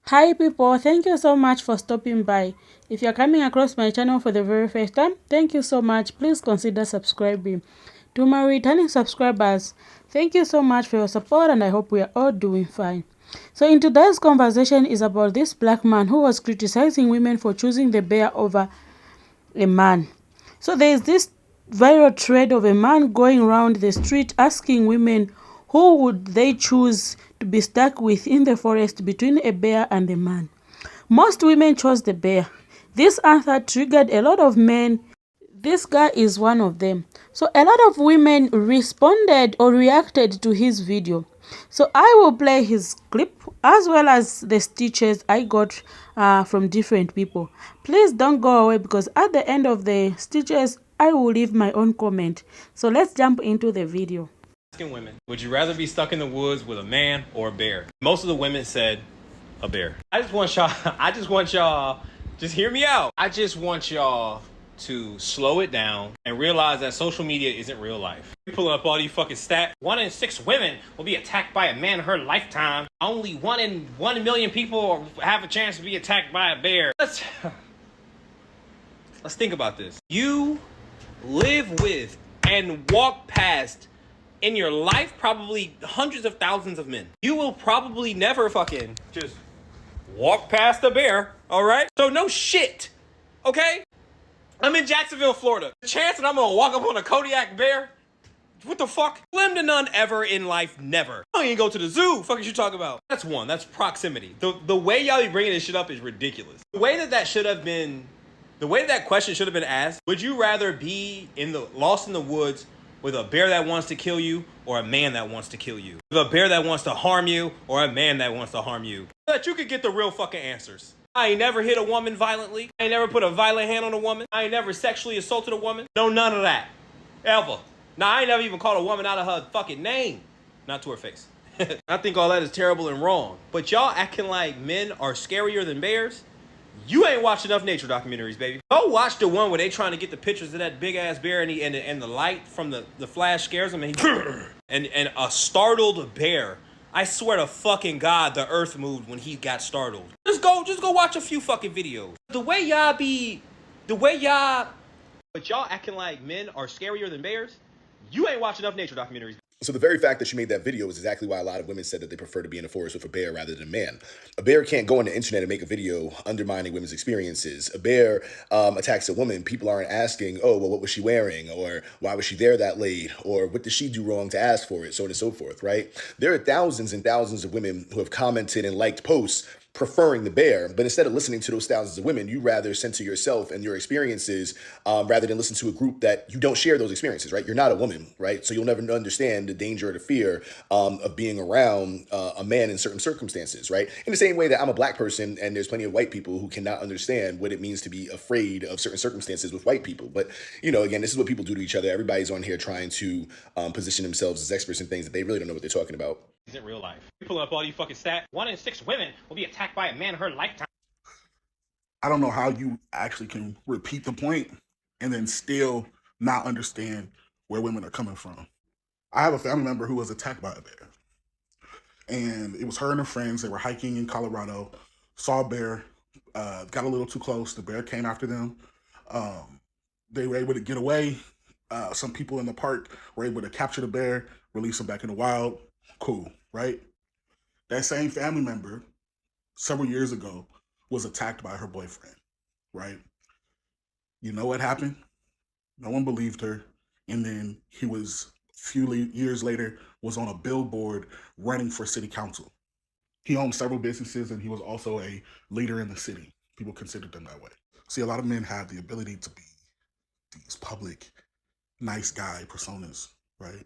Hi people, thank you so much for stopping by. If you're coming across my channel for the very first time, thank you so much. Please consider subscribing. To my returning subscribers, thank you so much for your support and I hope we are all doing fine. So in today's conversation is about this black man who was criticizing women for choosing the bear over a man. So there is this viral thread of a man going around the street asking women who would they choose to be stuck with in the forest between a bear and a man. Most women chose the bear. This answer triggered a lot of men. This guy is one of them. So a lot of women responded or reacted to his video. So I will play his clip as well as the stitches I got from different people. Please don't go away because at the end of the stitches, I will leave my own comment. So let's jump into the video. Asking women, would you rather be stuck in the woods with a man or a bear? Most of the women said a bear. I just want y'all, just hear me out. I just want y'all to slow it down and realize that social media isn't real life. You pull up all these fucking stats. 1 in 6 women will be attacked by a man in her lifetime. Only 1 in 1 million people have a chance to be attacked by a bear. Let's think about this. You live with and walk past in your life probably hundreds of thousands of men. You will probably never fucking just walk past a bear, all right? So no shit, okay? I'm in Jacksonville, Florida. The chance that I'm gonna walk up on a Kodiak bear, what the fuck? Slim to none ever in life, never. I don't even go to the zoo. Fuck is you talking about? That's one, that's proximity. The way y'all be bringing this shit up is ridiculous. The way that should have been, the way that question should have been asked, would you rather be lost in the woods with a bear that wants to kill you or a man that wants to kill you? With a bear that wants to harm you or a man that wants to harm you? So that you could get the real fucking answers. I ain't never hit a woman violently. I ain't never put a violent hand on a woman. I ain't never sexually assaulted a woman. No, none of that. Ever. Nah, I ain't never even called a woman out of her fucking name. Not to her face. I think all that is terrible and wrong. But y'all acting like men are scarier than bears? You ain't watched enough nature documentaries, baby. Go watch the one where they trying to get the pictures of that big ass bear and the light from the flash scares him and a startled bear. I swear to fucking God, the earth moved when he got startled. Just go watch a few fucking videos. But y'all acting like men are scarier than bears? You ain't watched enough nature documentaries. So the very fact that you made that video is exactly why a lot of women said that they prefer to be in the forest with a bear rather than a man. A bear can't go on the internet and make a video undermining women's experiences. A bear attacks a woman. People aren't asking, oh, well, what was she wearing? Or why was she there that late? Or what did she do wrong to ask for it? So on and so forth, right? There are thousands and thousands of women who have commented and liked posts preferring the bear, but instead of listening to those thousands of women, you rather center yourself and your experiences rather than listen to a group that you don't share those experiences, right? You're not a woman, right? So you'll never understand the danger or the fear of being around a man in certain circumstances, right? In the same way that I'm a black person and there's plenty of white people who cannot understand what it means to be afraid of certain circumstances with white people. But, you know, again, this is what people do to each other. Everybody's on here trying to position themselves as experts in things that they really don't know what they're talking about. Isn't real life. You pull up all these fucking stats. 1 in 6 women will be attacked by a man in her lifetime. I don't know how you actually can repeat the point and then still not understand where women are coming from. I have a family member who was attacked by a bear. And it was her and her friends. They were hiking in Colorado, saw a bear, got a little too close. The bear came after them. They were able to get away. Some people in the park were able to capture the bear, release him back in the wild. Cool, right? That same family member several years ago was attacked by her boyfriend, right? You know what happened? No one believed her. And then he was, a few years later, was on a billboard running for city council. He owned several businesses and he was also a leader in the city. People considered them that way. See, a lot of men have the ability to be these public, nice guy personas, right?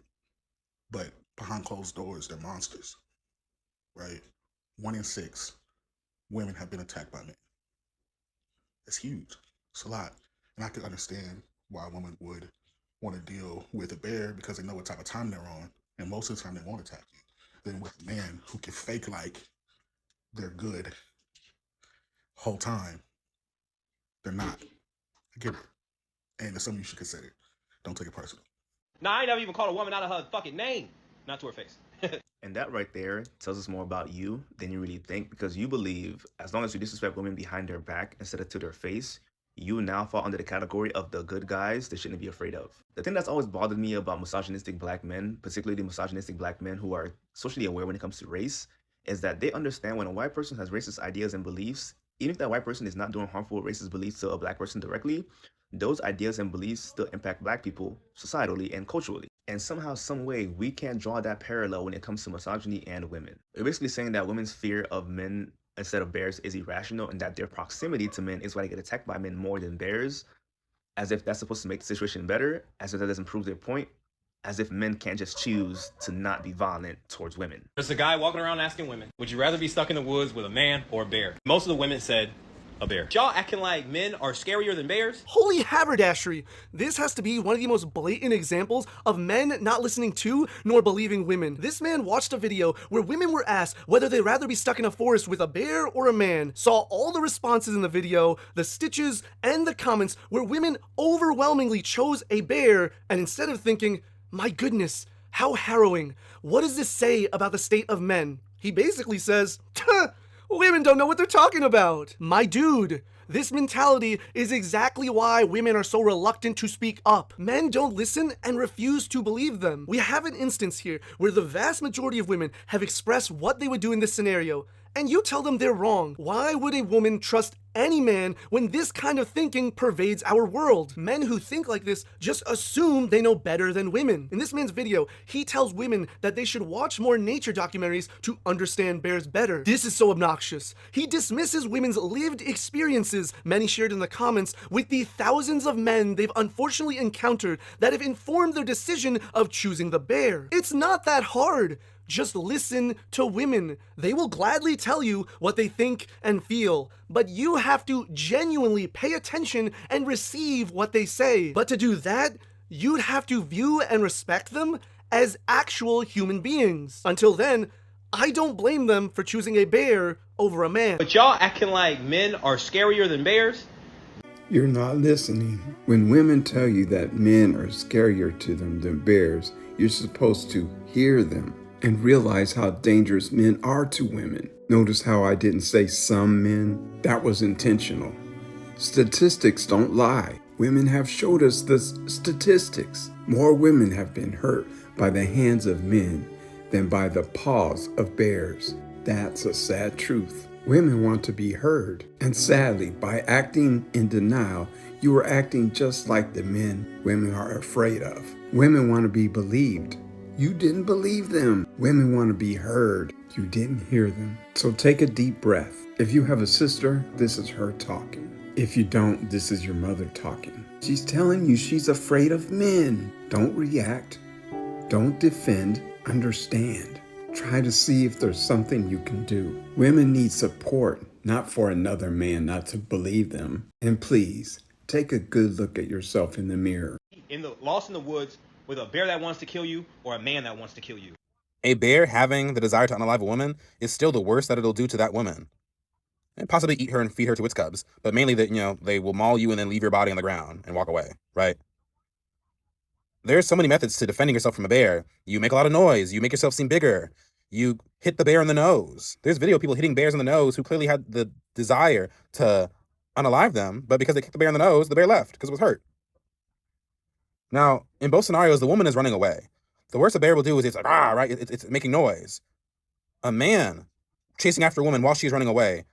But behind closed doors, they're monsters, right? 1 in 6 women have been attacked by men. It's huge. It's a lot. And I can understand why a woman would want to deal with a bear because they know what type of time they're on. And most of the time they won't attack you. Then with a man who can fake like they're good whole time, they're not. I get it. And it's something you should consider. Don't take it personal. Nah, I ain't never even called a woman out of her fucking name. Not to her face. And that right there tells us more about you than you really think, because you believe as long as you disrespect women behind their back instead of to their face, you now fall under the category of the good guys they shouldn't be afraid of. The thing that's always bothered me about misogynistic black men, particularly misogynistic black men who are socially aware when it comes to race, is that they understand when a white person has racist ideas and beliefs, even if that white person is not doing harmful racist beliefs to a black person directly, those ideas and beliefs still impact black people societally and culturally. And somehow, some way, we can't draw that parallel when it comes to misogyny and women. We're basically saying that women's fear of men instead of bears is irrational, and that their proximity to men is why they get attacked by men more than bears, as if that's supposed to make the situation better, as if that doesn't prove their point, as if men can't just choose to not be violent towards women. There's a guy walking around asking women, would you rather be stuck in the woods with a man or a bear? Most of the women said a bear. Y'all acting like men are scarier than bears? Holy haberdashery! This has to be one of the most blatant examples of men not listening to nor believing women. This man watched a video where women were asked whether they'd rather be stuck in a forest with a bear or a man, saw all the responses in the video, the stitches, and the comments where women overwhelmingly chose a bear, and instead of thinking, my goodness, how harrowing, what does this say about the state of men? He basically says, women don't know what they're talking about. My dude, this mentality is exactly why women are so reluctant to speak up. Men don't listen and refuse to believe them. We have an instance here where the vast majority of women have expressed what they would do in this scenario, and you tell them they're wrong. Why would a woman trust any man when this kind of thinking pervades our world? Men who think like this just assume they know better than women. In this man's video, he tells women that they should watch more nature documentaries to understand bears better. This is so obnoxious. He dismisses women's lived experiences, many shared in the comments, with the thousands of men they've unfortunately encountered that have informed their decision of choosing the bear. It's not that hard. Just listen to women. They will gladly tell you what they think and feel, but you have to genuinely pay attention and receive what they say. But to do that, you'd have to view and respect them as actual human beings. Until then, I don't blame them for choosing a bear over a man. But y'all acting like men are scarier than bears? You're not listening. When women tell you that men are scarier to them than bears, you're supposed to hear them and realize how dangerous men are to women. Notice how I didn't say some men? That was intentional. Statistics don't lie. Women have showed us the statistics. More women have been hurt by the hands of men than by the paws of bears. That's a sad truth. Women want to be heard. And sadly, by acting in denial, you are acting just like the men women are afraid of. Women want to be believed. You didn't believe them. Women want to be heard. You didn't hear them. So take a deep breath. If you have a sister, this is her talking. If you don't, this is your mother talking. She's telling you she's afraid of men. Don't react. Don't defend. Understand. Try to see if there's something you can do. Women need support, not for another man not to believe them. And please, take a good look at yourself in the mirror. Lost in the woods with a bear that wants to kill you or a man that wants to kill you. A bear having the desire to unalive a woman is still the worst that it'll do to that woman. And possibly eat her and feed her to its cubs, but mainly that, they will maul you and then leave your body on the ground and walk away, right? There's so many methods to defending yourself from a bear. You make a lot of noise, you make yourself seem bigger, you hit the bear in the nose. There's video of people hitting bears in the nose who clearly had the desire to unalive them, but because they kicked the bear in the nose, the bear left because it was hurt. Now, in both scenarios, the woman is running away. The worst a bear will do is it's like, right? It's making noise. A man chasing after a woman while she's running away.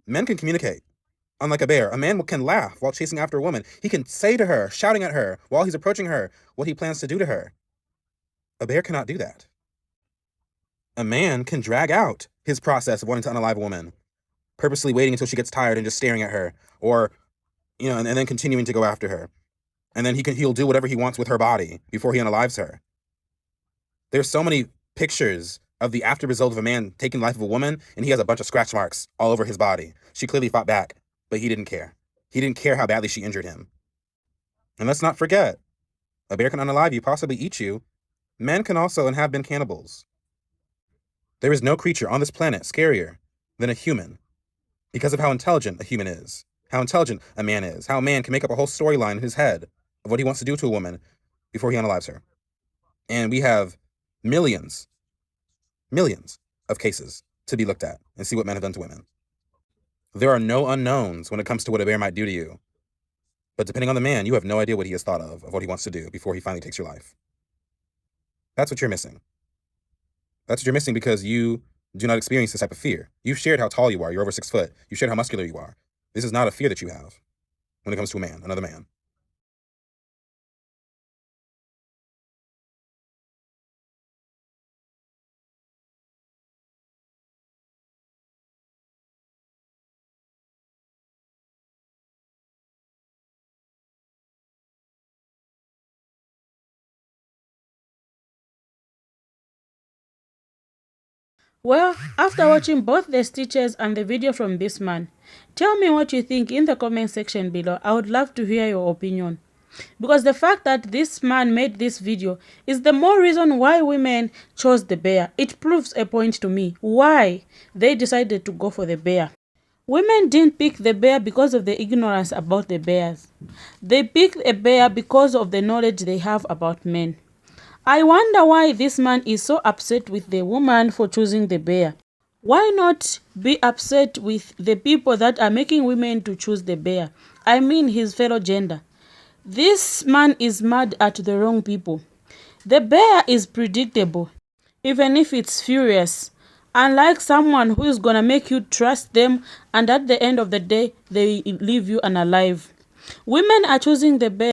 Men can communicate. Unlike a bear, a man can laugh while chasing after a woman. He can say to her, shouting at her, while he's approaching her, what he plans to do to her. A bear cannot do that. A man can drag out his process of wanting to unalive a woman, purposely waiting until she gets tired and just staring at her, or, and then continuing to go after her. And then he'll do whatever he wants with her body before he unalives her. There's so many pictures of the after result of a man taking the life of a woman, and he has a bunch of scratch marks all over his body. She clearly fought back, but he didn't care. He didn't care how badly she injured him. And let's not forget, a bear can unalive you, possibly eat you. Men can also and have been cannibals. There is no creature on this planet scarier than a human because of how intelligent a human is, how intelligent a man is, how a man can make up a whole storyline in his head of what he wants to do to a woman before he unalives her. And we have millions Millions of cases to be looked at and see what men have done to women. There are no unknowns when it comes to what a bear might do to you. But depending on the man, you have no idea what he has thought of what he wants to do before he finally takes your life. That's what you're missing. That's what you're missing because you do not experience this type of fear. You've shared how tall you are. You're over 6 foot. You've shared how muscular you are. This is not a fear that you have when it comes to a man, another man. Well, after watching both the stitches and the video from this man, tell me what you think in the comment section below. I would love to hear your opinion. Because the fact that this man made this video is the more reason why women chose the bear. It proves a point to me why they decided to go for the bear. Women didn't pick the bear because of the ignorance about the bears. They picked a bear because of the knowledge they have about men. I wonder why this man is so upset with the woman for choosing the bear. Why not be upset with the people that are making women to choose the bear? I mean his fellow gender. This man is mad at the wrong people. The bear is predictable, even if it's furious. Unlike someone who is gonna make you trust them and at the end of the day, they leave you unalive. Women are choosing the bear